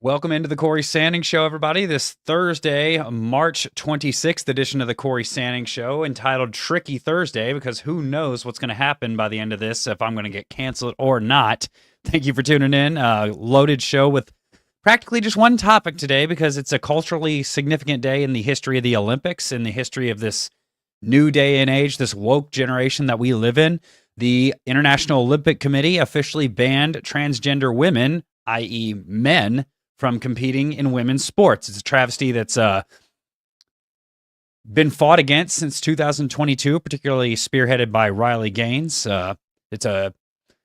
Welcome into the Cory Sanning Show, everybody. This Thursday, March 26th edition of the Cory Sanning Show, entitled Tricky Thursday, because who knows what's going to happen by the end of this, if I'm going to get canceled or not. Thank you for tuning in. Loaded show with practically just one topic today, because it's a culturally significant day in the history of the Olympics, in the history of this new day and age, this woke generation that we live in. The International Olympic Committee officially banned transgender women, i.e. men, from competing in women's sports. It's a travesty that's been fought against since 2022, particularly spearheaded by Riley Gaines. It's a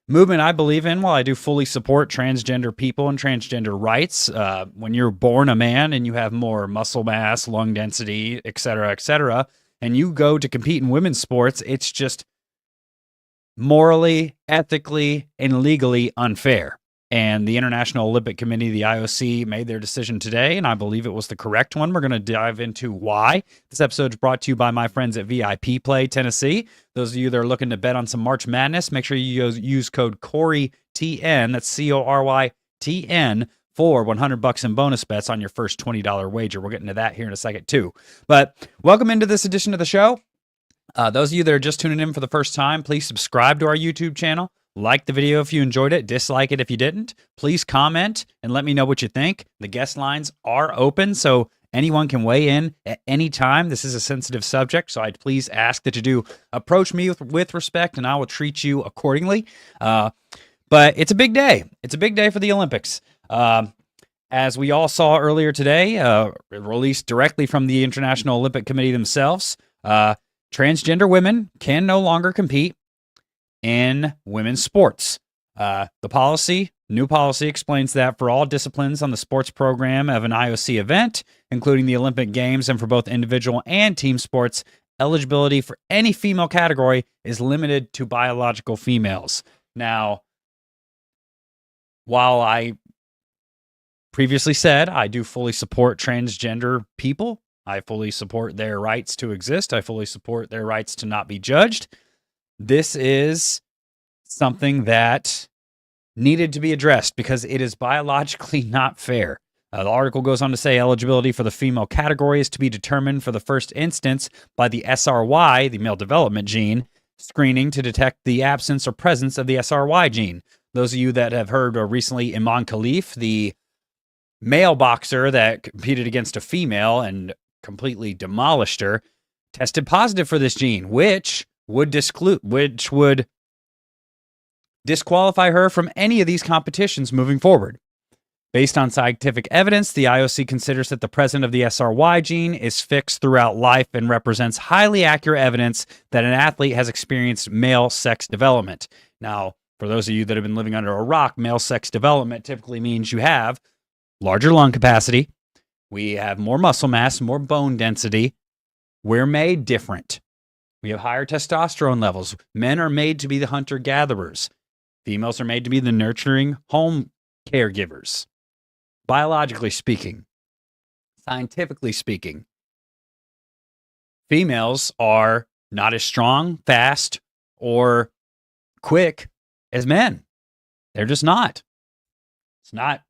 movement I believe in. While I do fully support transgender people and transgender rights, when you're born a man and you have more muscle mass, lung density, et cetera, and you go to compete in women's sports, it's just morally, ethically, and legally unfair. And the International Olympic Committee, the IOC, made their decision today, and I believe it was the correct one. We're going to dive into why. This episode is brought to you by my friends at VIP Play Tennessee. Those of you that are looking to bet on some March Madness, make sure you use code CORYTN, that's CORYTN, for $100 in bonus bets on your first $20 wager. We'll get into that here in a second, too. But welcome into this edition of the show. Those of you that are just tuning in for the first time, please subscribe to our YouTube channel. Like the video if you enjoyed it, dislike it if you didn't. Please comment and let me know what you think. The guest lines are open, so anyone can weigh in at any time. This is a sensitive subject, so I'd please ask that you do approach me with respect, and I will treat you accordingly. But it's a big day. It's a big day for the Olympics. As we all saw earlier today, released directly from the International Olympic Committee themselves, transgender women can no longer compete in women's sports. The new policy explains that for all disciplines on the sports program of an IOC event, including the Olympic Games, and for both individual and team sports, eligibility for any female category is limited to biological females. Now, while I previously said I do fully support transgender people, I fully support their rights to exist, I fully support their rights to not be judged, this is something that needed to be addressed because it is biologically not fair. The article goes on to say eligibility for the female category is to be determined for the first instance by the SRY, the male development gene, screening to detect the absence or presence of the SRY gene. Those of you that have heard recently Iman Khalif, the male boxer that competed against a female and completely demolished her, tested positive for this gene, which would disqualify her from any of these competitions moving forward. Based on scientific evidence, the IOC considers that the presence of the SRY gene is fixed throughout life and represents highly accurate evidence that an athlete has experienced male sex development. Now, for those of you that have been living under a rock, male sex development typically means you have larger lung capacity, we have more muscle mass, more bone density, we're made different. We have higher testosterone levels. Men are made to be the hunter-gatherers. Females are made to be the nurturing home caregivers. Biologically speaking, scientifically speaking, females are not as strong, fast, or quick as men. They're just not. It's not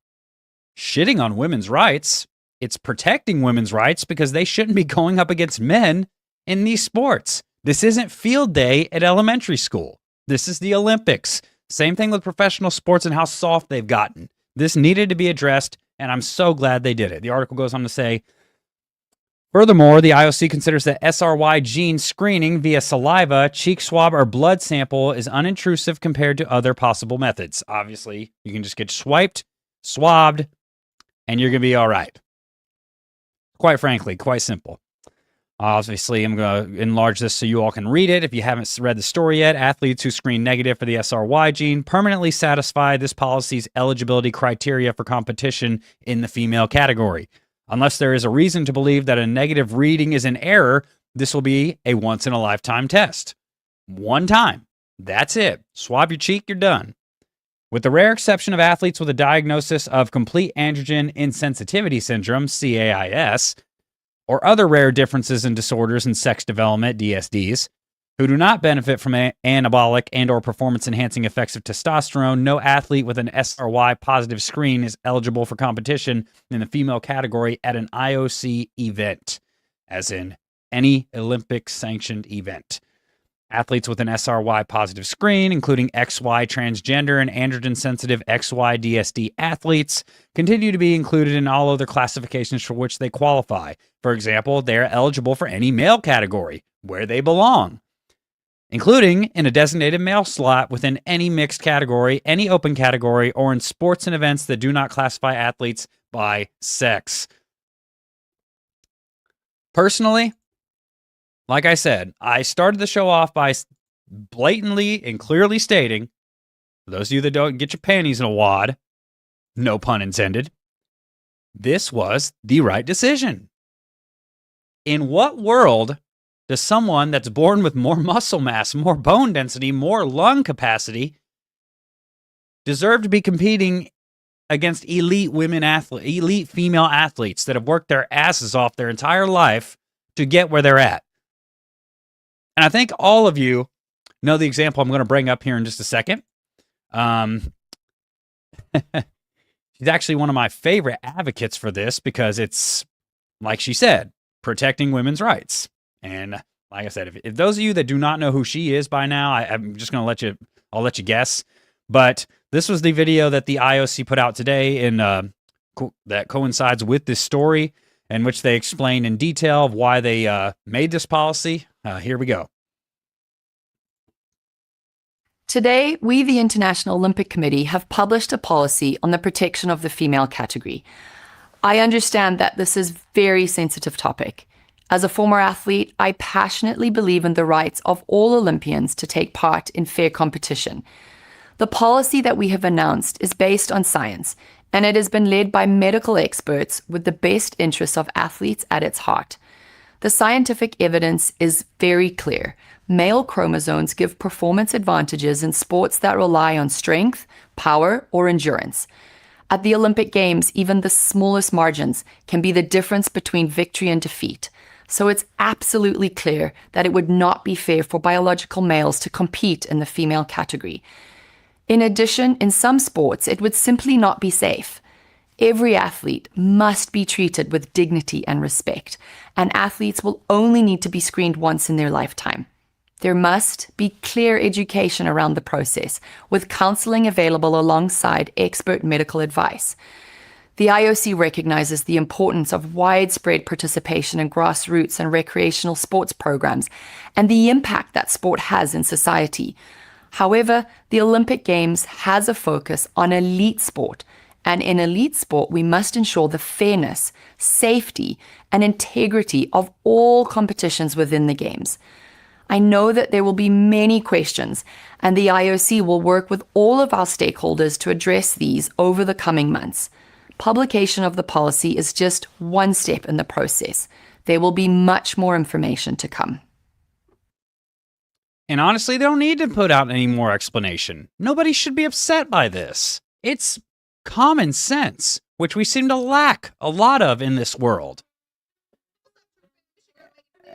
shitting on women's rights. It's protecting women's rights because they shouldn't be going up against men in these sports. This isn't field day at elementary school. This is the Olympics. Same thing with professional sports and how soft they've gotten. This needed to be addressed, and I'm so glad they did it. The article goes on to say, furthermore, the IOC considers that SRY gene screening via saliva, cheek swab, or blood sample is unintrusive compared to other possible methods. Obviously, you can just get swiped, swabbed, and you're going to be all right. Quite frankly, quite simple. Obviously, I'm going to enlarge this so you all can read it. If you haven't read the story yet, athletes who screen negative for the SRY gene permanently satisfy this policy's eligibility criteria for competition in the female category. Unless there is a reason to believe that a negative reading is an error, this will be a once-in-a-lifetime test. One time. That's it. Swab your cheek, you're done. With the rare exception of athletes with a diagnosis of complete androgen insensitivity syndrome, CAIS, or other rare differences in disorders in sex development, DSDs, who do not benefit from anabolic and or performance-enhancing effects of testosterone. No athlete with an SRY positive screen is eligible for competition in the female category at an IOC event, as in any Olympic-sanctioned event. Athletes with an SRY positive screen, including XY transgender and androgen-sensitive XY DSD athletes, continue to be included in all other classifications for which they qualify. For example, they are eligible for any male category, where they belong, including in a designated male slot within any mixed category, any open category, or in sports and events that do not classify athletes by sex. Personally, like I said, I started the show off by blatantly and clearly stating, for those of you that don't get your panties in a wad, no pun intended, this was the right decision. In what world does someone that's born with more muscle mass, more bone density, more lung capacity deserve to be competing against elite female athletes that have worked their asses off their entire life to get where they're at? And I think all of you know the example I'm going to bring up here in just a second. She's actually one of my favorite advocates for this because it's, like she said, protecting women's rights. And like I said, if those of you that do not know who she is by now, I'm just going to I'll let you guess. But this was the video that the IOC put out today that coincides with this story, in which they explain in detail why they made this policy. Here we go. Today, we, the International Olympic Committee, have published a policy on the protection of the female category. I understand that this is a very sensitive topic. As a former athlete, I passionately believe in the rights of all Olympians to take part in fair competition. The policy that we have announced is based on science, and it has been led by medical experts with the best interests of athletes at its heart. The scientific evidence is very clear. Male chromosomes give performance advantages in sports that rely on strength, power, or endurance. At the Olympic Games, even the smallest margins can be the difference between victory and defeat. So it's absolutely clear that it would not be fair for biological males to compete in the female category. In addition, in some sports, it would simply not be safe. Every athlete must be treated with dignity and respect, and athletes will only need to be screened once in their lifetime. There must be clear education around the process, with counseling available alongside expert medical advice. The IOC recognizes the importance of widespread participation in grassroots and recreational sports programs and the impact that sport has in society. However, the Olympic Games has a focus on elite sport, and in elite sport, we must ensure the fairness, safety, and integrity of all competitions within the Games. I know that there will be many questions, and the IOC will work with all of our stakeholders to address these over the coming months. Publication of the policy is just one step in the process. There will be much more information to come. And honestly, they don't need to put out any more explanation. Nobody should be upset by this. It's common sense, which we seem to lack a lot of in this world.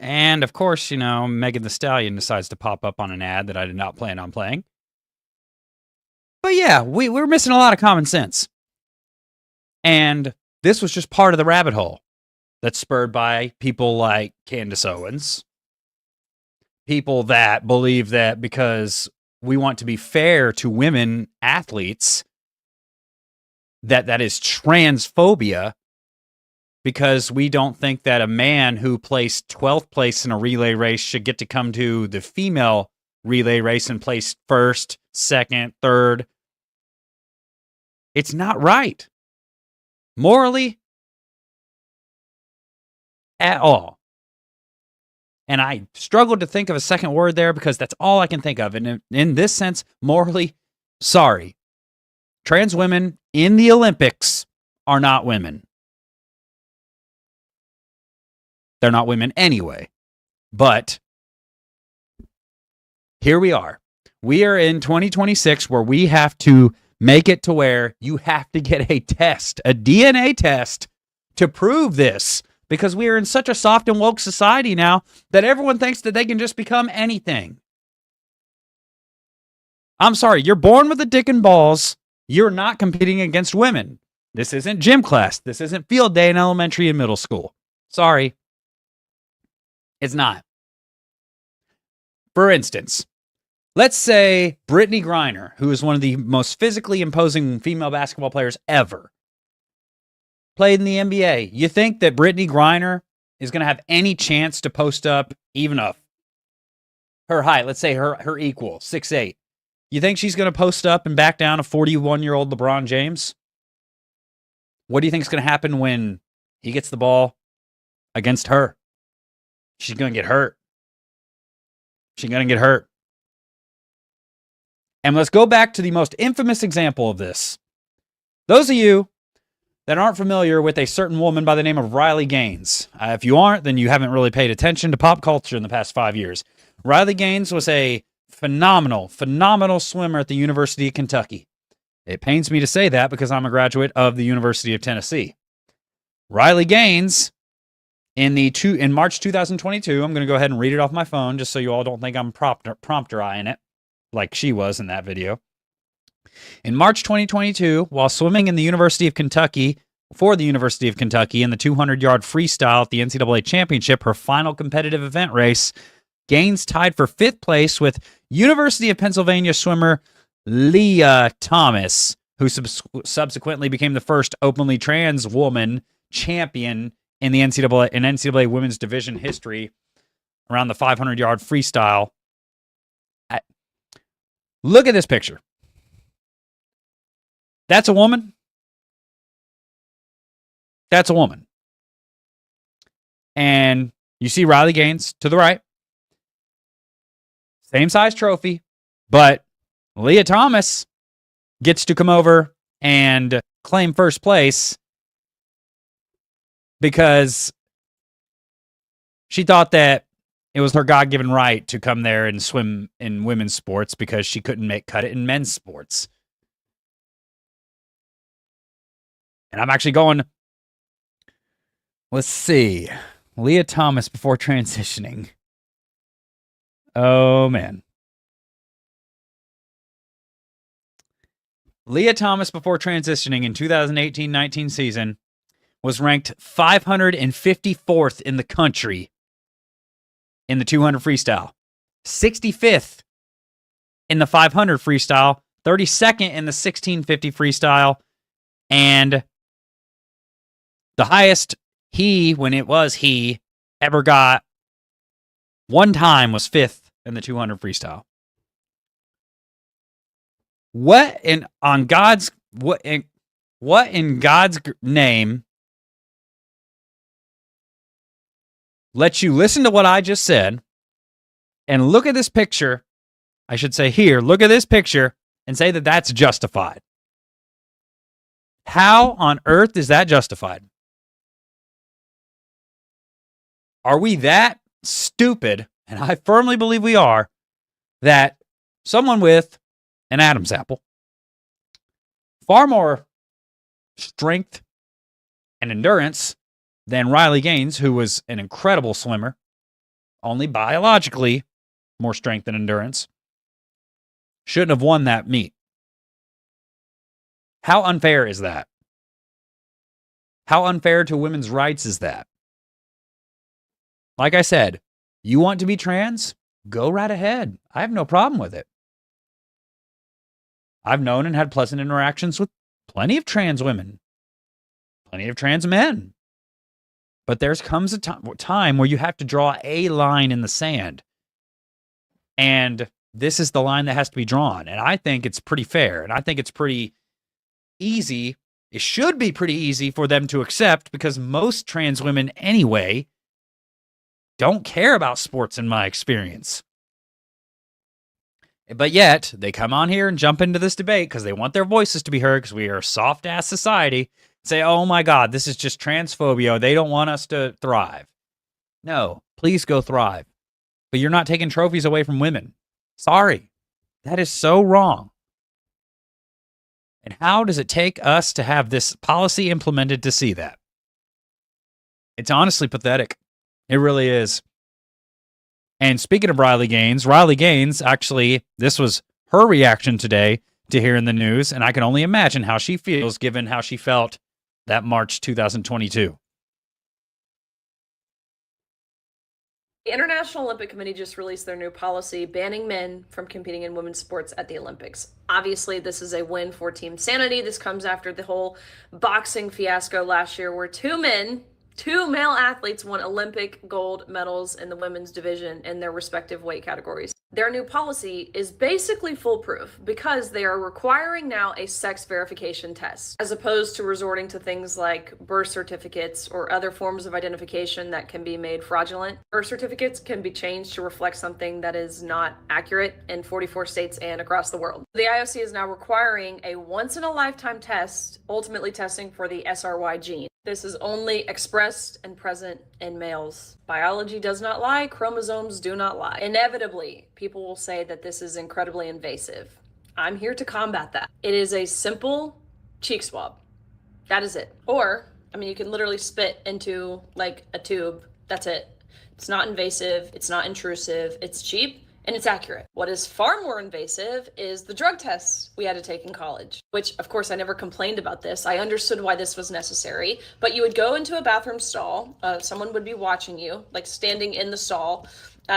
And of course, Megan Thee Stallion decides to pop up on an ad that I did not plan on playing. But yeah, we're missing a lot of common sense. And this was just part of the rabbit hole that's spurred by people like Candace Owens. People that believe that because we want to be fair to women athletes, that is transphobia, because we don't think that a man who placed 12th place in a relay race should get to come to the female relay race and place first, second, third. It's not right. Morally, at all. And I struggled to think of a second word there because that's all I can think of. And in this sense, morally, sorry. Trans women in the Olympics are not women. They're not women anyway. But here we are. We are in 2026 where we have to make it to where you have to get a test, a DNA test, to prove this. because we are in such a soft and woke society now that everyone thinks that they can just become anything. I'm sorry, you're born with a dick and balls. You're not competing against women. This isn't gym class. This isn't field day in elementary and middle school. Sorry. It's not. For instance, let's say Brittany Griner, who is one of the most physically imposing female basketball players ever, played in the NBA. You think that Brittany Griner is going to have any chance to post up even her height, let's say her equal, 6'8"? You think she's going to post up and back down a 41-year-old LeBron James? What do you think is going to happen when he gets the ball against her? She's going to get hurt. She's going to get hurt. And let's go back to the most infamous example of this. Those of you that aren't familiar with a certain woman by the name of Riley Gaines. If you aren't, then you haven't really paid attention to pop culture in the past 5 years. Riley Gaines was a phenomenal swimmer at the University of Kentucky. It pains me to say that because I'm a graduate of the University of Tennessee. Riley Gaines, in March 2022, I'm going to go ahead and read it off my phone just so you all don't think I'm prompter-eyeing it like she was in that video. In March 2022, while swimming in the University of Kentucky, for the University of Kentucky in the 200-yard freestyle at the NCAA Championship, her final competitive event race, Gaines tied for 5th place with University of Pennsylvania swimmer Leah Thomas, who subsequently became the first openly trans woman champion in the NCAA women's division history around the 500-yard freestyle. Look at this picture. That's a woman. That's a woman. And you see Riley Gaines to the right. Same size trophy, but Leah Thomas gets to come over and claim first place because she thought that it was her God-given right to come there and swim in women's sports because she couldn't cut it in men's sports. And I'm actually going, let's see, Leah Thomas before transitioning. Oh, man. Leah Thomas before transitioning in 2018-19 season was ranked 554th in the country in the 200 freestyle, 65th in the 500 freestyle, 32nd in the 1650 freestyle, and the highest when it was he, ever got one time was 5th in the 200 freestyle. What in God's name lets you listen to what I just said and look at this picture? I should say here, look at this picture and say that that's justified. How on earth is that justified? Are we that stupid, and I firmly believe we are, that someone with an Adam's apple, far more strength and endurance than Riley Gaines, who was an incredible swimmer, only biologically more strength and endurance, shouldn't have won that meet? How unfair is that? How unfair to women's rights is that? Like I said, you want to be trans? Go right ahead. I have no problem with it. I've known and had pleasant interactions with plenty of trans women, plenty of trans men. But there comes a time where you have to draw a line in the sand. And this is the line that has to be drawn. And I think it's pretty fair. And I think it's pretty easy. It should be pretty easy for them to accept because most trans women anyway don't care about sports in my experience. But yet, they come on here and jump into this debate because they want their voices to be heard because we are a soft-ass society. Say, oh my God, this is just transphobia. They don't want us to thrive. No, please go thrive. But you're not taking trophies away from women. Sorry. That is so wrong. And how does it take us to have this policy implemented to see that? It's honestly pathetic. It really is. And speaking of Riley Gaines, actually, this was her reaction today to hearing the news, and I can only imagine how she feels given how she felt that March 2022. The International Olympic Committee just released their new policy banning men from competing in women's sports at the Olympics. Obviously, this is a win for Team Sanity. This comes after the whole boxing fiasco last year where two male athletes won Olympic gold medals in the women's division in their respective weight categories. Their new policy is basically foolproof because they are requiring now a sex verification test, as opposed to resorting to things like birth certificates or other forms of identification that can be made fraudulent. Birth certificates can be changed to reflect something that is not accurate in 44 states and across the world. The IOC is now requiring a once-in-a-lifetime test, ultimately testing for the SRY gene. This is only expressed and present in males. Biology does not lie, chromosomes do not lie. Inevitably, people will say that this is incredibly invasive. I'm here to combat that. It is a simple cheek swab. That is it. Or, you can literally spit into like a tube. That's it. It's not invasive, it's not intrusive, it's cheap, and it's accurate. What is far more invasive is the drug tests we had to take in college, which of course I never complained about this. I understood why this was necessary, but you would go into a bathroom stall, someone would be watching you, like standing in the stall.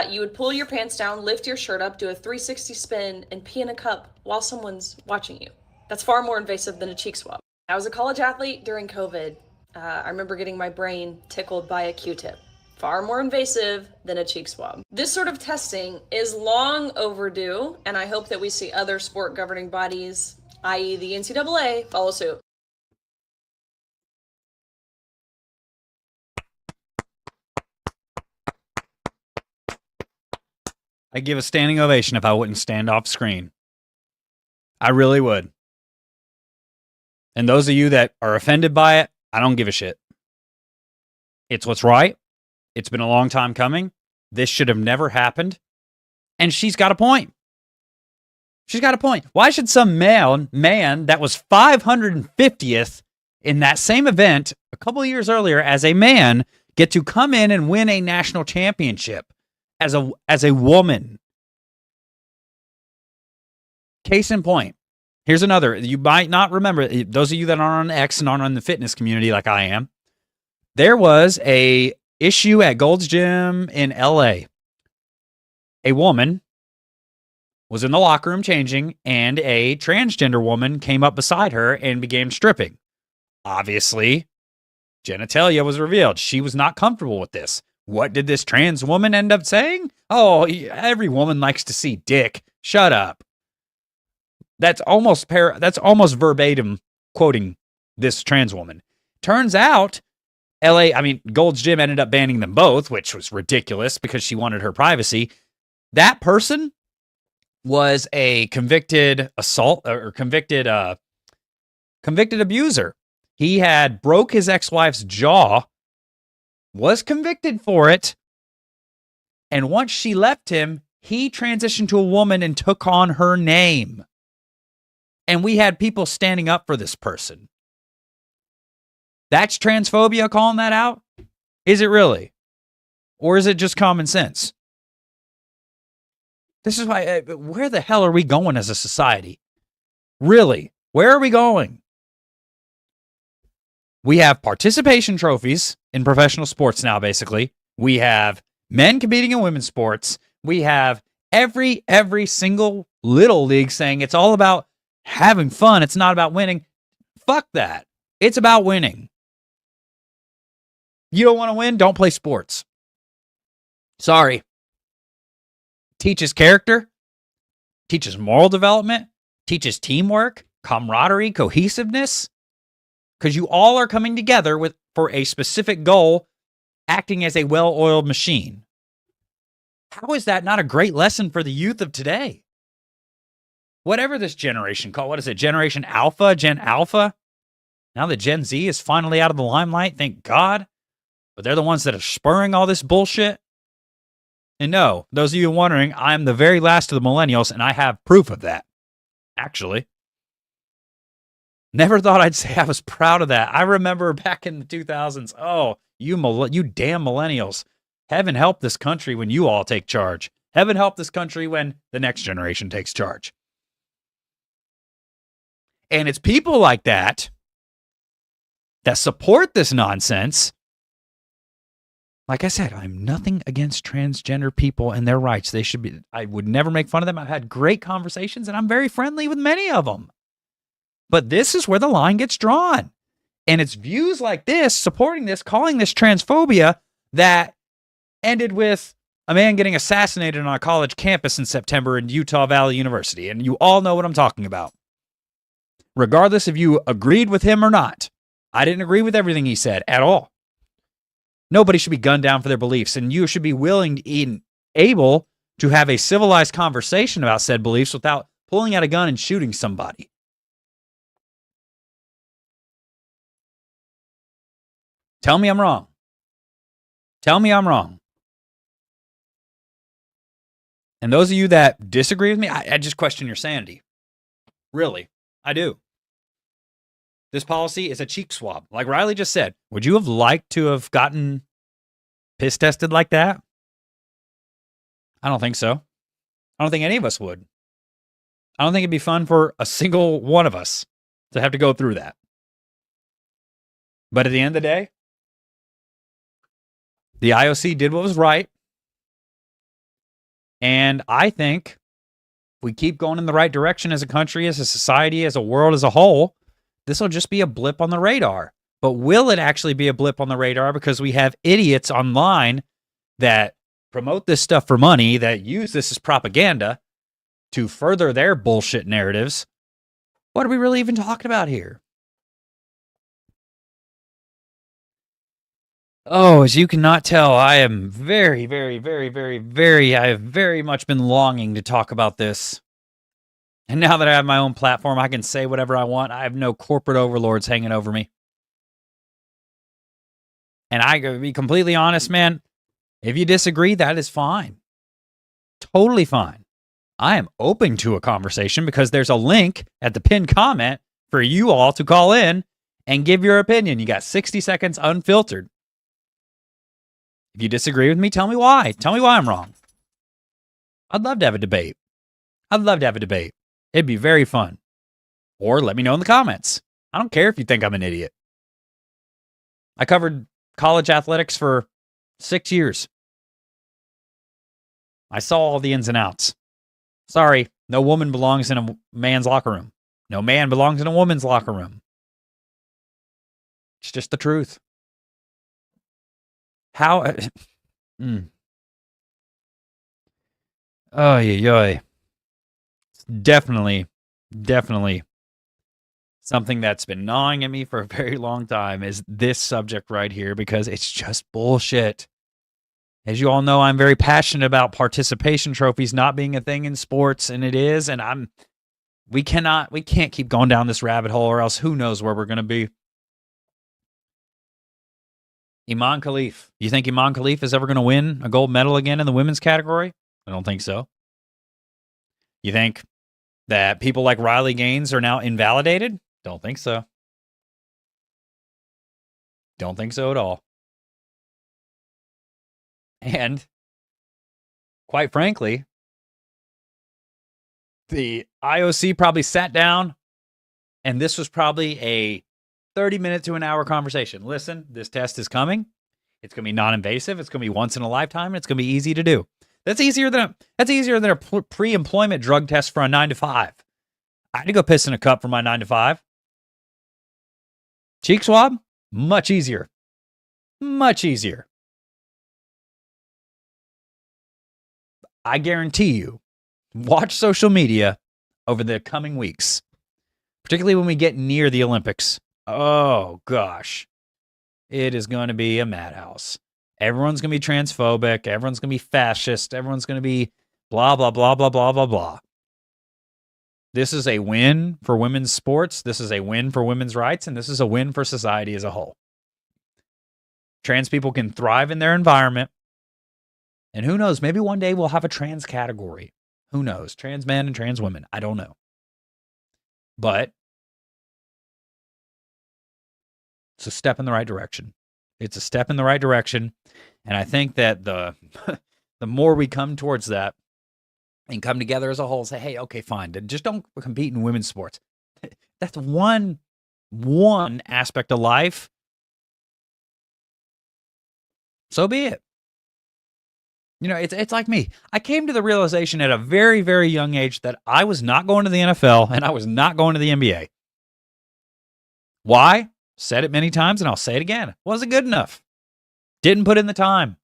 You would pull your pants down, lift your shirt up, do a 360 spin, and pee in a cup while someone's watching you. That's far more invasive than a cheek swab. I was a college athlete during COVID. I remember getting my brain tickled by a Q-tip. Far more invasive than a cheek swab. This sort of testing is long overdue, and I hope that we see other sport governing bodies, i.e. the NCAA, follow suit. I'd give a standing ovation if I wouldn't stand off screen. I really would. And those of you that are offended by it, I don't give a shit. It's what's right. It's been a long time coming. This should have never happened. And she's got a point. She's got a point. Why should some man that was 550th in that same event a couple of years earlier as a man get to come in and win a national championship as a woman? Case in point. Here's another. You might not remember, those of you that aren't on X and aren't on the fitness community like I am, there was a issue at Gold's Gym in LA. A woman was in the locker room changing, and a transgender woman came up beside her and began stripping. Obviously, genitalia was revealed. She was not comfortable with this. What did this trans woman end up saying? Oh, every woman likes to see dick. Shut up. That's almost verbatim quoting this trans woman. Turns out, Gold's Gym ended up banning them both, which was ridiculous because she wanted her privacy. That person was a convicted convicted abuser. He had broke his ex-wife's jaw, was convicted for it, and once she left him, he transitioned to a woman and took on her name. And we had people standing up for this person. That's transphobia calling that out? Is it really? Or is it just common sense? This is why, where the hell are we going as a society? Really? Where are we going? We have participation trophies in professional sports now, basically. We have men competing in women's sports. We have every single little league saying it's all about having fun. It's not about winning. Fuck that. It's about winning. You don't want to win? Don't play sports. Sorry. Teaches character, teaches moral development, teaches teamwork, camaraderie, cohesiveness, because you all are coming together for a specific goal, acting as a well-oiled machine. How is that not a great lesson for the youth of today? Whatever this generation called, what is it, Generation Alpha, Gen Alpha? Now that Gen Z is finally out of the limelight, thank God. But they're the ones that are spurring all this bullshit. And no, those of you wondering, I'm the very last of the millennials, and I have proof of that, actually. Never thought I'd say I was proud of that. I remember back in the 2000s, oh, you damn millennials. Heaven help this country when you all take charge. Heaven help this country when the next generation takes charge. And it's people like that support this nonsense. Like I said, I'm nothing against transgender people and their rights. They should be, I would never make fun of them. I've had great conversations and I'm very friendly with many of them. But this is where the line gets drawn. And it's views like this, supporting this, calling this transphobia, that ended with a man getting assassinated on a college campus in September in Utah Valley University. And you all know what I'm talking about. Regardless if you agreed with him or not. I didn't agree with everything he said at all. Nobody should be gunned down for their beliefs, and you should be willing and able to have a civilized conversation about said beliefs without pulling out a gun and shooting somebody. Tell me I'm wrong. Tell me I'm wrong. And those of you that disagree with me, I just question your sanity. Really, I do. This policy is a cheek swab. Like Riley just said, would you have liked to have gotten piss tested like that? I don't think so. I don't think any of us would. I don't think it'd be fun for a single one of us to have to go through that. But at the end of the day, the IOC did what was right. And I think if we keep going in the right direction as a country, as a society, as a world as a whole, this will just be a blip on the radar. But will it actually be a blip on the radar because we have idiots online that promote this stuff for money, that use this as propaganda to further their bullshit narratives? What are we really even talking about here? Oh, as you cannot tell, I am very, very, very, very, I have very much been longing to talk about this. And now that I have my own platform, I can say whatever I want. I have no corporate overlords hanging over me. And I gotta be completely honest, man, if you disagree, that is fine. Totally fine. I am open to a conversation because there's a link at the pinned comment for you all to call in and give your opinion. You got 60 seconds unfiltered. If you disagree with me, tell me why. Tell me why I'm wrong. I'd love to have a debate. I'd love to have a debate. It'd be very fun. Or let me know in the comments. I don't care if you think I'm an idiot. I covered college athletics for 6 years. I saw all the ins and outs. Sorry, no woman belongs in a man's locker room. No man belongs in a woman's locker room. It's just the truth. How? Oh, yeah. Definitely something that's been gnawing at me for a very long time is this subject right here, because it's just bullshit. As you all know, I'm very passionate about participation trophies not being a thing in sports, and it is, and we can't keep going down this rabbit hole, or else who knows where we're going to be. Iman Khalif. You think Iman Khalif is ever going to win a gold medal again in the women's category? I don't think so. You think that people like Riley Gaines are now invalidated? Don't think so. Don't think so at all. And quite frankly, the IOC probably sat down and this was probably a 30-minute to an hour conversation. Listen, this test is coming. It's going to be non-invasive. It's going to be once in a lifetime. And it's going to be easy to do. That's easier than a pre-employment drug test for a 9-to-5. I had to go piss in a cup for my 9-to-5. Cheek swab, much easier. Much easier. I guarantee you, watch social media over the coming weeks, particularly when we get near the Olympics. Oh, gosh. It is going to be a madhouse. Everyone's going to be transphobic. Everyone's going to be fascist. Everyone's going to be blah, blah, blah, blah, blah, blah, blah. This is a win for women's sports. This is a win for women's rights. And this is a win for society as a whole. Trans people can thrive in their environment. And who knows, maybe one day we'll have a trans category. Who knows? Trans men and trans women. I don't know. But It's a step in the right direction. It's a step in the right direction. And I think that the more we come towards that and come together as a whole, say, hey, okay, fine, just don't compete in women's sports. That's one aspect of life. So be it. You know, it's like me. I came to the realization at a very, very young age that I was not going to the NFL and I was not going to the NBA. Why? Said it many times and I'll say it again. Wasn't good enough. Didn't put in the time.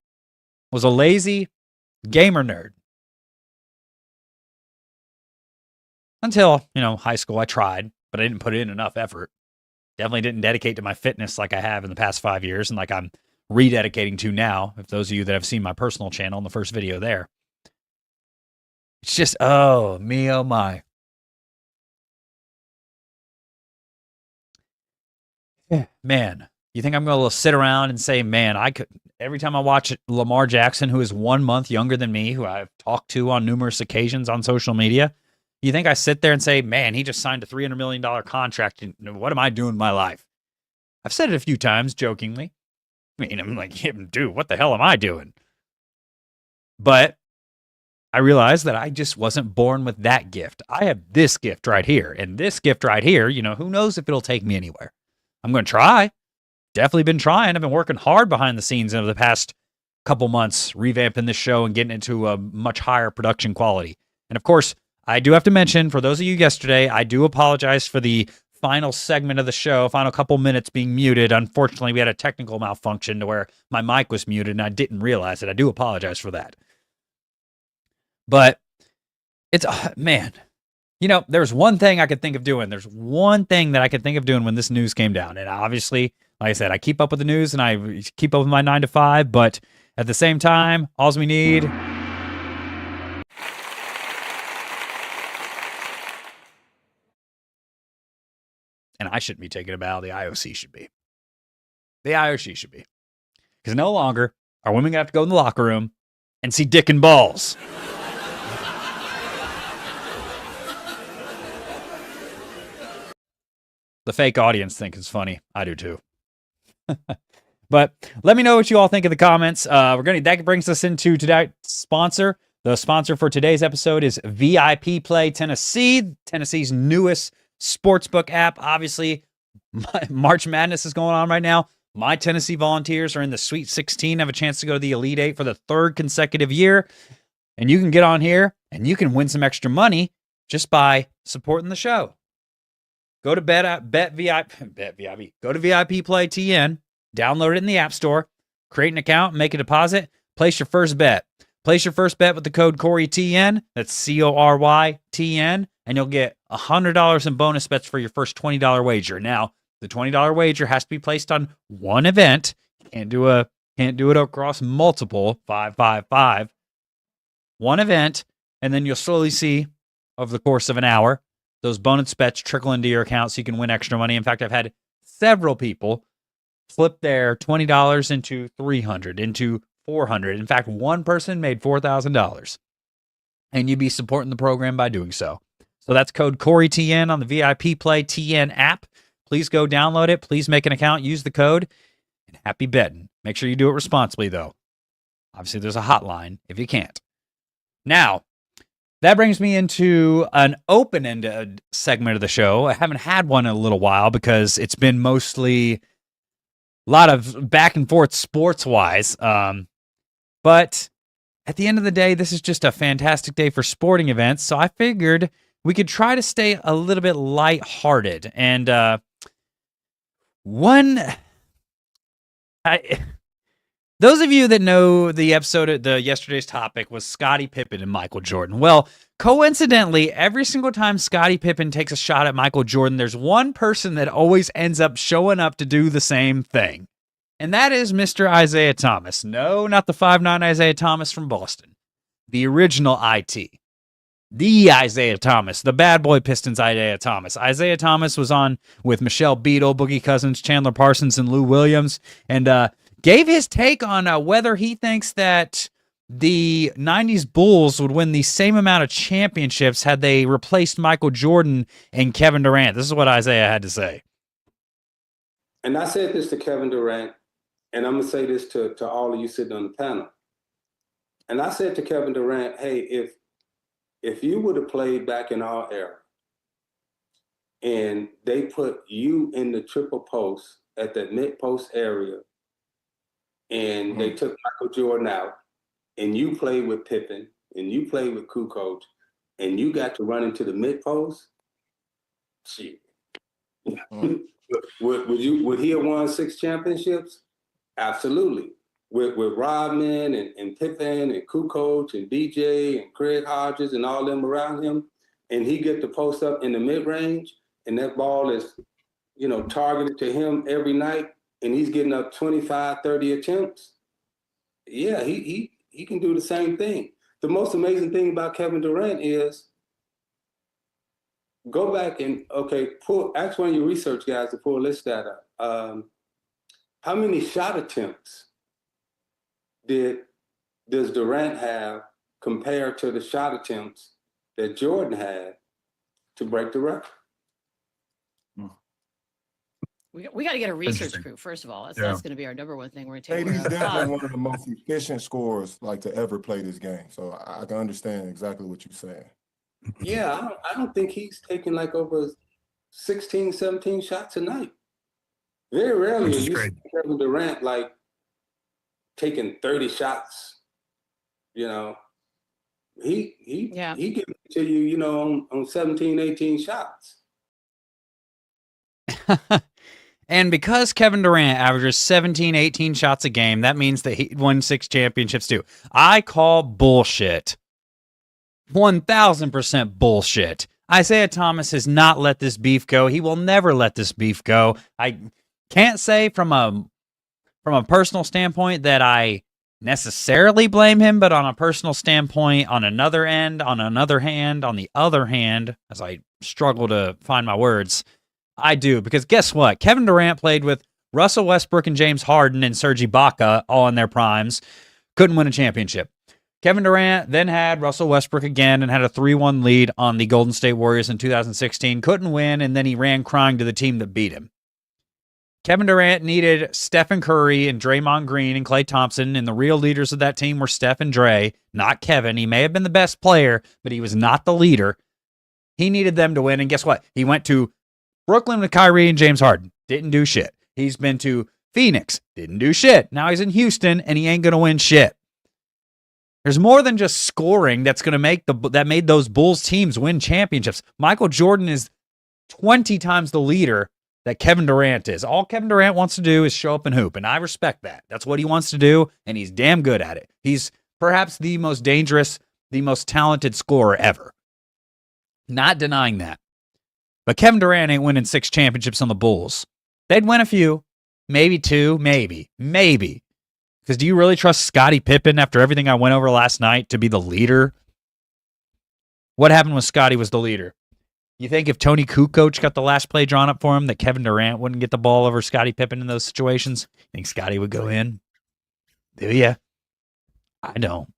Was a lazy gamer nerd. Until, high school I tried, but I didn't put in enough effort. Definitely didn't dedicate to my fitness like I have in the past 5 years and like I'm rededicating to now, if those of you that have seen my personal channel in the first video there. It's just, oh my. Man, you think I'm going to sit around and say, man, I could, every time I watch Lamar Jackson, who is 1 month younger than me, who I've talked to on numerous occasions on social media, you think I sit there and say, man, he just signed a $300 million contract. And what am I doing in my life? I've said it a few times jokingly. I mean, I'm like, dude, what the hell am I doing? But I realized that I just wasn't born with that gift. I have this gift right here. And this gift right here, who knows if it'll take me anywhere. I'm going to try. Definitely been trying. I've been working hard behind the scenes over the past couple months, revamping this show and getting into a much higher production quality. And of course, I do have to mention, for those of you yesterday, I do apologize for the final segment of the show, final couple minutes being muted. Unfortunately, we had a technical malfunction to where my mic was muted and I didn't realize it. I do apologize for that. But it's, man, there's one thing I could think of doing. There's one thing that I could think of doing when this news came down. And obviously, like I said, I keep up with the news and I keep up with my 9 to 5, but at the same time, all we need and I shouldn't be taking a bow. The IOC should be. The IOC should be. Because no longer are women going to have to go in the locker room and see dick and balls. The fake audience think it's funny. I do too. But let me know what you all think in the comments. That brings us into today's sponsor. The sponsor for today's episode is VIP Play Tennessee, Tennessee's newest sportsbook app. Obviously, March Madness is going on right now. My Tennessee Volunteers are in the Sweet 16, have a chance to go to the Elite Eight for the third consecutive year. And you can get on here and you can win some extra money just by supporting the show. Go to Go to VIP Play TN, download it in the App Store, create an account, make a deposit, place your first bet. Place your first bet with the code CORYTN, that's CORYTN, and you'll get $100 in bonus bets for your first $20 wager. Now, the $20 wager has to be placed on one event. Can't do it across multiple 555. One event, and then you'll slowly see over the course of an hour those bonus bets trickle into your account so you can win extra money. In fact, I've had several people flip their $20 into $300, into $400. In fact, one person made $4,000. And you'd be supporting the program by doing so. So that's code CORYTN on the VIP Play TN app. Please go download it. Please make an account. Use the code. And happy betting. Make sure you do it responsibly, though. Obviously, there's a hotline if you can't. Now, that brings me into an open-ended segment of the show. I haven't had one in a little while because it's been mostly a lot of back and forth sports-wise. But at the end of the day, this is just a fantastic day for sporting events. So I figured we could try to stay a little bit lighthearted. And those of you that know the episode, yesterday's topic was Scottie Pippen and Michael Jordan. Well, coincidentally, every single time Scottie Pippen takes a shot at Michael Jordan, there's one person that always ends up showing up to do the same thing. And that is Mr. Isaiah Thomas. No, not the 5'9" Isaiah Thomas from Boston. The original IT. The Isaiah Thomas. The bad boy Pistons Isaiah Thomas. Isaiah Thomas was on with Michelle Beadle, Boogie Cousins, Chandler Parsons, and Lou Williams. And gave his take on whether he thinks that the 90s Bulls would win the same amount of championships had they replaced Michael Jordan and Kevin Durant. This is what Isaiah had to say. and I said this to Kevin Durant, and I'm going to say this to all of you sitting on the panel. And I said to Kevin Durant, hey, if you would have played back in our era and they put you in the triple post at that mid post area and they took Michael Jordan out and you played with Pippen and you played with Kukoc and you got to run into the mid post, shit. Would he have won 6 championships? Absolutely. With Rodman and Pippen and Kukoc and DJ and Craig Hodges and all them around him, and he get to post up in the mid-range, and that ball is, targeted to him every night, and he's getting up 25, 30 attempts. Yeah, he can do the same thing. The most amazing thing about Kevin Durant is, go back and, ask one of your research guys to pull this data. How many shot attempts does Durant have compared to the shot attempts that Jordan had to break the record? We got to get a research crew, first of all. That's going to be our number one thing we're going to take. He's definitely one of the most efficient scorers to ever play this game. So I can understand exactly what you're saying. Yeah, I don't think he's taking over 16, 17 shots a night. Very rarely you see Kevin Durant taking 30 shots. He gives it to you, on 17, 18 shots. And because Kevin Durant averages 17, 18 shots a game, that means that he won 6 championships too. I call bullshit. 1,000% bullshit. Isaiah Thomas has not let this beef go. He will never let this beef go. I can't say from a personal standpoint that I necessarily blame him, but on a personal standpoint, on the other hand, as I struggle to find my words, I do. Because guess what? Kevin Durant played with Russell Westbrook and James Harden and Serge Ibaka all in their primes. Couldn't win a championship. Kevin Durant then had Russell Westbrook again and had a 3-1 lead on the Golden State Warriors in 2016. Couldn't win, and then he ran crying to the team that beat him. Kevin Durant needed Stephen Curry and Draymond Green and Klay Thompson, and the real leaders of that team were Steph and Dre, not Kevin. He may have been the best player, but he was not the leader. He needed them to win, and guess what? He went to Brooklyn with Kyrie and James Harden. Didn't do shit. He's been to Phoenix. Didn't do shit. Now he's in Houston, and he ain't going to win shit. There's more than just scoring that's going to that made those Bulls teams win championships. Michael Jordan is 20 times the leader that Kevin Durant is. All Kevin Durant wants to do is show up and hoop, and I respect that. That's what he wants to do, and he's damn good at it. He's perhaps the most dangerous, the most talented scorer ever. Not denying that. But Kevin Durant ain't winning 6 championships on the Bulls. They'd win a few, maybe 2, maybe. Because do you really trust Scottie Pippen after everything I went over last night to be the leader? What happened when Scottie was the leader? You think if Tony Kukoc got the last play drawn up for him, that Kevin Durant wouldn't get the ball over Scottie Pippen in those situations? Think Scottie would go in? Do ya? I don't.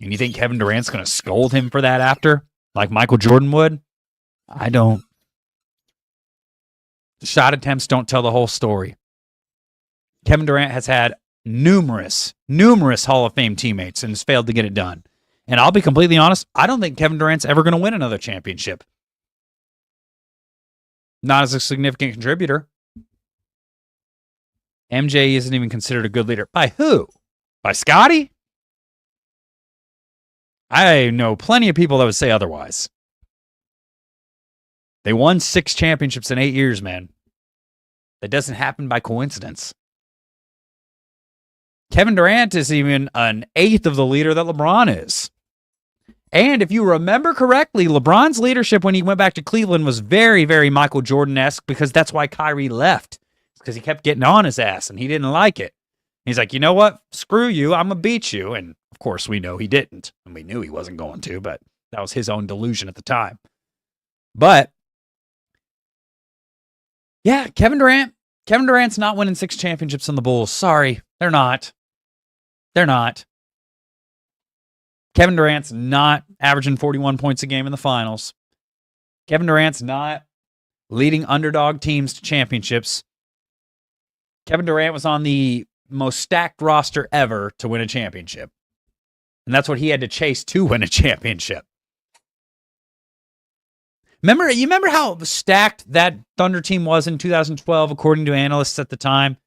And you think Kevin Durant's going to scold him for that after, like Michael Jordan would? I don't. The shot attempts don't tell the whole story. Kevin Durant has had numerous Hall of Fame teammates and has failed to get it done. And I'll be completely honest, I don't think Kevin Durant's ever going to win another championship. Not as a significant contributor. MJ isn't even considered a good leader. By who? By Scottie? I know plenty of people that would say otherwise. They won 6 championships in 8 years, man. That doesn't happen by coincidence. Kevin Durant is even an eighth of the leader that LeBron is. And if you remember correctly, LeBron's leadership when he went back to Cleveland was very, very Michael Jordan-esque, because that's why Kyrie left. Because he kept getting on his ass and he didn't like it. He's like, you know what? Screw you. I'm going to beat you. And of course, we know he didn't. And we knew he wasn't going to, but that was his own delusion at the time. But yeah, Kevin Durant's not winning 6 championships on the Bulls. Sorry, they're not. Kevin Durant's not averaging 41 points a game in the finals. Kevin Durant's not leading underdog teams to championships. Kevin Durant was on the most stacked roster ever to win a championship. And that's what he had to chase to win a championship. You remember how stacked that Thunder team was in 2012, according to analysts at the time?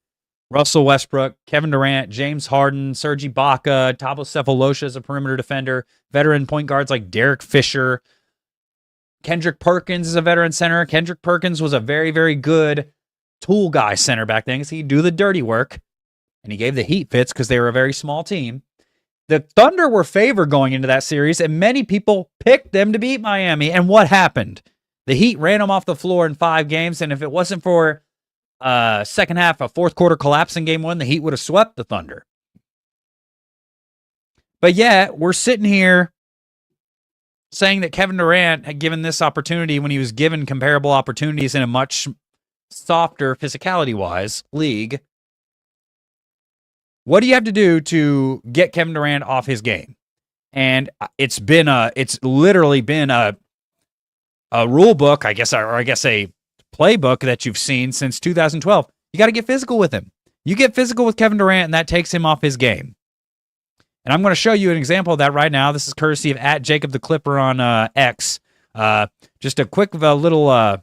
Russell Westbrook, Kevin Durant, James Harden, Serge Ibaka, Thabo Sefolosha as a perimeter defender, veteran point guards like Derek Fisher. Kendrick Perkins is a veteran center. Kendrick Perkins was a very, very good tool guy center back then because he'd do the dirty work. And he gave the Heat fits because they were a very small team. The Thunder were favored going into that series, and many people picked them to beat Miami. And what happened? The Heat ran them off the floor in 5 games, and if it wasn't for second half, a fourth quarter collapse in game 1, the Heat would have swept the Thunder. But yeah, we're sitting here saying that Kevin Durant had given this opportunity when he was given comparable opportunities in a much softer physicality-wise league. What do you have to do to get Kevin Durant off his game? And it's literally been a rule book, I guess, or I guess a playbook that you've seen since 2012. You got to get physical with him. You get physical with Kevin Durant, and that takes him off his game. And I'm going to show you an example of that right now. This is courtesy of @JacobTheClipper on X. Just a quick little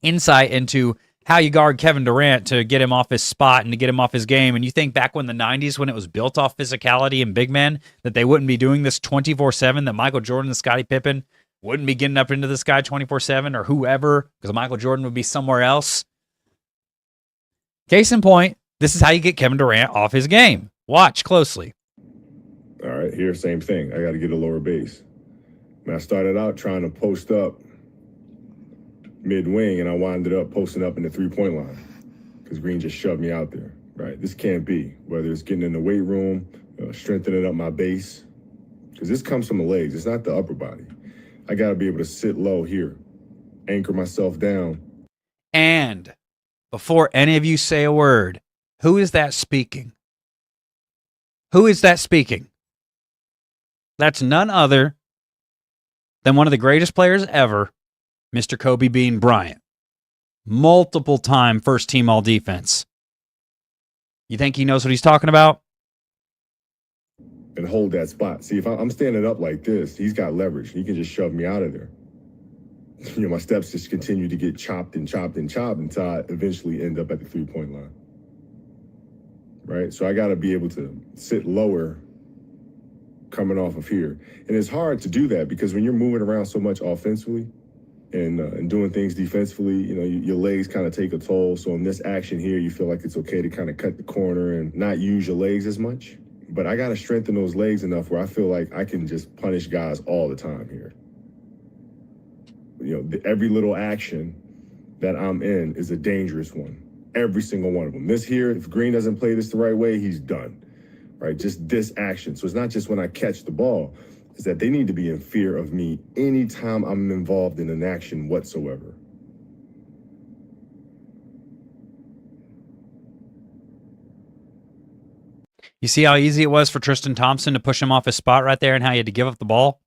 insight into how you guard Kevin Durant to get him off his spot and to get him off his game. And you think back when the 90s, when it was built off physicality and big men, that they wouldn't be doing this 24/7, that Michael Jordan and Scottie Pippen wouldn't be getting up into the sky 24/7 or whoever, because Michael Jordan would be somewhere else. Case in point, this is how you get Kevin Durant off his game. Watch closely. All right, here, same thing. I got to get a lower base. I started out trying to post up mid-wing, and I winded up posting up in the three-point line because Green just shoved me out there, right? This can't be, whether it's getting in the weight room, strengthening up my base, because this comes from the legs. It's not the upper body. I got to be able to sit low here, anchor myself down. And before any of you say a word, who is that speaking? Who is that speaking? That's none other than one of the greatest players ever, Mr. Kobe Bean Bryant. Multiple time first team all defense. You think he knows what he's talking about? And hold that spot. See, if I'm standing up like this, he's got leverage. He can just shove me out of there. My steps just continue to get chopped and chopped and chopped until I eventually end up at the three-point line. Right? So I got to be able to sit lower coming off of here. And it's hard to do that because when you're moving around so much offensively and doing things defensively, your legs kind of take a toll. So in this action here, you feel like it's okay to kind of cut the corner and not use your legs as much. But I got to strengthen those legs enough where I feel like I can just punish guys all the time here. Every little action that I'm in is a dangerous one. Every single one of them. This here, if Green doesn't play this the right way, he's done. Right? Just this action. So it's not just when I catch the ball, it's that they need to be in fear of me anytime I'm involved in an action whatsoever. You see how easy it was for Tristan Thompson to push him off his spot right there and how he had to give up the ball?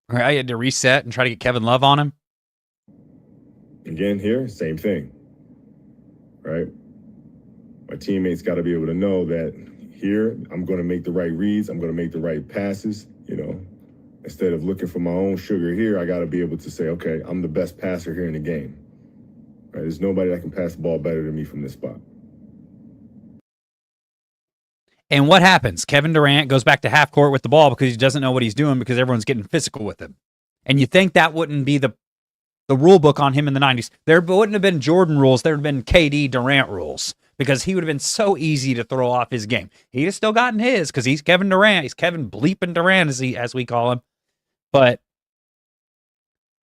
Or how he had to reset and try to get Kevin Love on him? Again, here, same thing. Right? My teammates got to be able to know that here, I'm going to make the right reads. I'm going to make the right passes. Instead of looking for my own sugar here, I got to be able to say, okay, I'm the best passer here in the game. Right? There's nobody that can pass the ball better than me from this spot. And what happens? Kevin Durant goes back to half court with the ball because he doesn't know what he's doing because everyone's getting physical with him. And you think that wouldn't be the rule book on him in the 90s. There wouldn't have been Jordan rules. There would have been KD Durant rules because he would have been so easy to throw off his game. He'd have still gotten his because he's Kevin Durant. He's Kevin bleeping Durant, as we call him. But,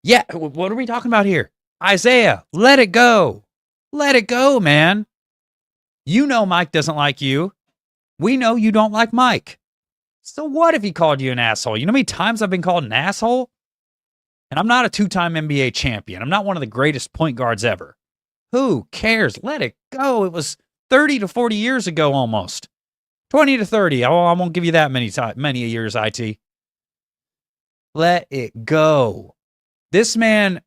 yeah, what are we talking about here? Isaiah, let it go. Let it go, man. You know Mike doesn't like you. We know you don't like Mike. So what if he called you an asshole? You know how many times I've been called an asshole? And I'm not a 2-time NBA champion. I'm not one of the greatest point guards ever. Who cares? Let it go. It was 30 to 40 years ago almost. 20 to 30. I won't give you that many years, IT. Let it go. This man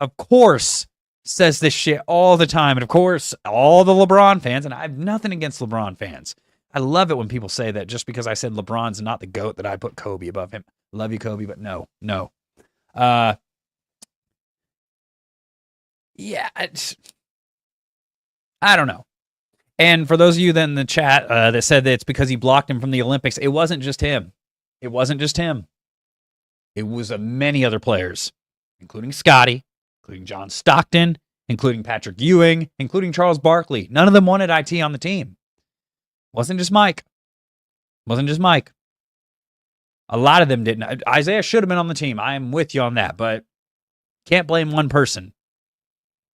of course, says this shit all the time. And of course, all the LeBron fans, and I have nothing against LeBron fans. I love it when people say that just because I said LeBron's not the GOAT that I put Kobe above him. Love you, Kobe, but no. Yeah, I don't know. And for those of you then in the chat that said that it's because he blocked him from the Olympics, it wasn't just him. It wasn't just him. It was many other players, including Scotty, including John Stockton, including Patrick Ewing, including Charles Barkley. None of them wanted IT on the team. Wasn't just Mike. A lot of them didn't. Isaiah should have been on the team. I am with you on that, but can't blame one person.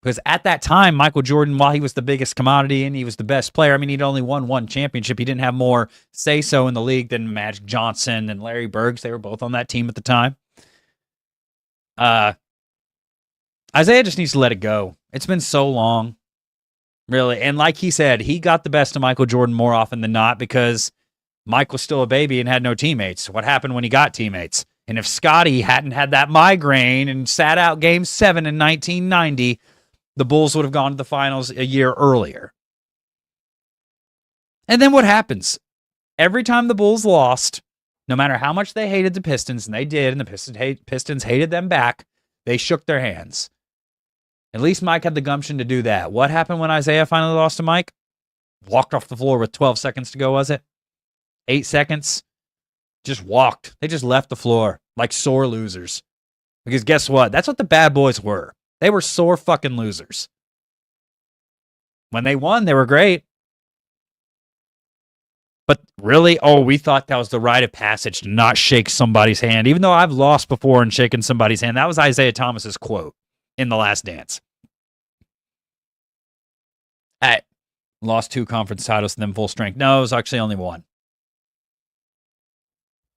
Because at that time, Michael Jordan, while he was the biggest commodity and he was the best player, I mean, he'd only won one championship. He didn't have more say-so in the league than Magic Johnson and Larry Bird. They were both on that team at the time. Isaiah just needs to let it go. It's been so long, really. And like he said, he got the best of Michael Jordan more often than not because Mike was still a baby and had no teammates. What happened when he got teammates? And if Scotty hadn't had that migraine and sat out Game 7 in 1990, the Bulls would have gone to the finals a year earlier. And then what happens? Every time the Bulls lost, no matter how much they hated the Pistons, and they did, and the Pistons hated them back, they shook their hands. At least Mike had the gumption to do that. What happened when Isaiah finally lost to Mike? Walked off the floor with 12 seconds to go, was it? 8 seconds? Just walked. They just left the floor like sore losers. Because guess what? That's what the bad boys were. They were sore fucking losers. When they won, they were great. But really, we thought that was the rite of passage to not shake somebody's hand. Even though I've lost before and shaken somebody's hand. That was Isaiah Thomas's quote in The Last Dance. Lost 2 conference titles and then full strength. No, it was actually only 1.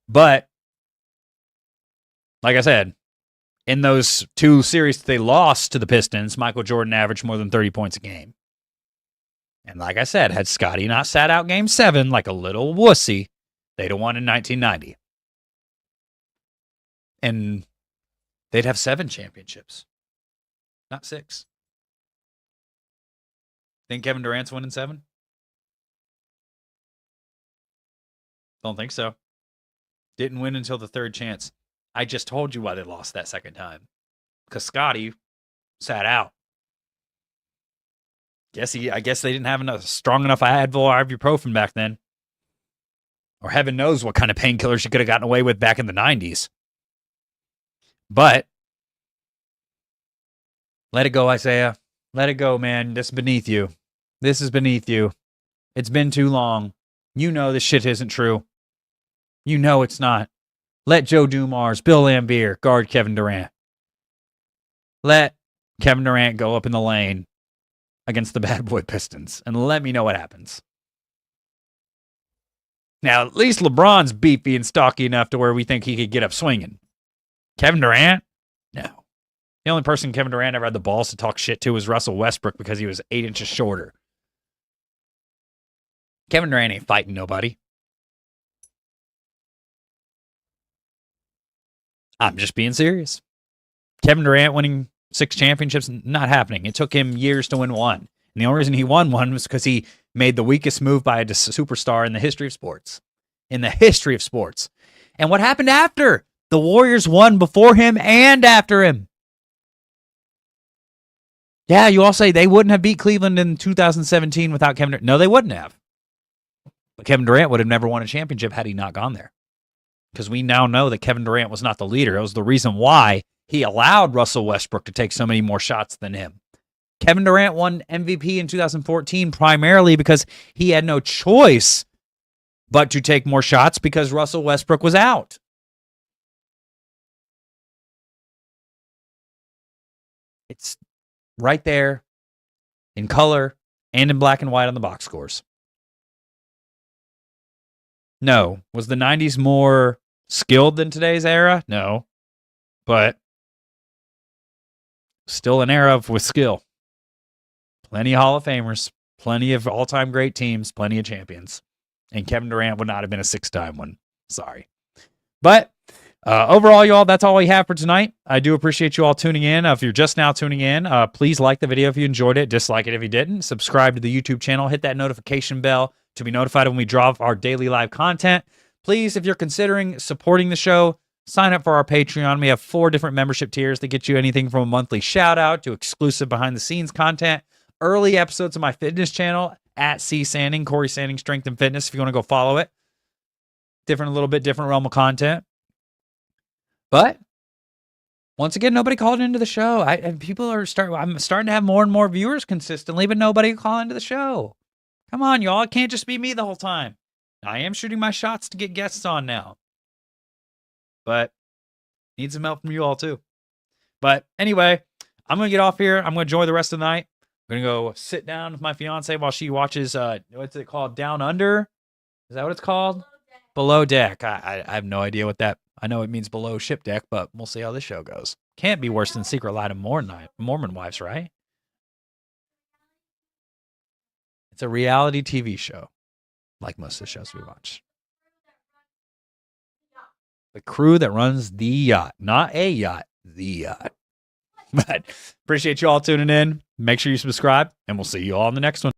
But, like I said, in those 2 series that they lost to the Pistons, Michael Jordan averaged more than 30 points a game. And like I said, had Scotty not sat out Game 7 like a little wussy, they'd have won in 1990. And they'd have 7 championships, not 6. Think Kevin Durant's winning 7? Don't think so. Didn't win until the 3rd chance. I just told you why they lost that 2nd time. Because Scotty sat out. I guess they didn't have enough strong enough Advil ibuprofen back then. Or heaven knows what kind of painkillers you could have gotten away with back in the 90s. But let it go, Isaiah. Let it go, man. This is beneath you. This is beneath you. It's been too long. You know this shit isn't true. You know it's not. Let Joe Dumars, Bill Laimbeer guard Kevin Durant. Let Kevin Durant go up in the lane against the bad boy Pistons and let me know what happens. Now, at least LeBron's beefy and stocky enough to where we think he could get up swinging. Kevin Durant? No. The only person Kevin Durant ever had the balls to talk shit to was Russell Westbrook because he was 8 inches shorter. Kevin Durant ain't fighting nobody. I'm just being serious. Kevin Durant winning 6 championships, not happening. It took him years to win 1. And the only reason he won 1 was because he made the weakest move by a superstar in the history of sports. In the history of sports. And what happened after? The Warriors won before him and after him. Yeah, you all say they wouldn't have beat Cleveland in 2017 without Kevin Durant. No, they wouldn't have. But Kevin Durant would have never won a championship had he not gone there. Because we now know that Kevin Durant was not the leader. It was the reason why he allowed Russell Westbrook to take so many more shots than him. Kevin Durant won MVP in 2014 primarily because he had no choice but to take more shots because Russell Westbrook was out. It's right there in color and in black and white on the box scores. No. Was the 90s more skilled than today's era? No. But still an era with skill. Plenty of Hall of Famers, plenty of all-time great teams, plenty of champions. And Kevin Durant would not have been a 6-time one. Sorry. But Overall, y'all, that's all we have for tonight. I do appreciate you all tuning in. If you're just now tuning in, please like the video if you enjoyed it. Dislike it if you didn't. Subscribe to the YouTube channel. Hit that notification bell to be notified when we drop our daily live content. Please, if you're considering supporting the show, sign up for our Patreon. We have 4 different membership tiers that get you anything from a monthly shout-out to exclusive behind-the-scenes content, early episodes of my fitness channel at C Sanning, Cory Sanning Strength and Fitness, if you want to go follow it. A little bit different realm of content. But once again, nobody called into the show. I'm starting to have more and more viewers consistently, but nobody call into the show. Come on, y'all. It can't just be me the whole time. I am shooting my shots to get guests on now. But need some help from you all too. But anyway, I'm going to get off here. I'm going to enjoy the rest of the night. I'm going to go sit down with my fiance while she watches, what's it called? Down Under? Is that what it's called? Below Deck. I have no idea what that, I know it means below ship deck, but we'll see how this show goes. Can't be worse than Secret Life of Mormon Wives, right? It's a reality TV show, like most of the shows we watch. The crew that runs the yacht. Not a yacht, the yacht. But appreciate you all tuning in. Make sure you subscribe, and we'll see you all in the next one.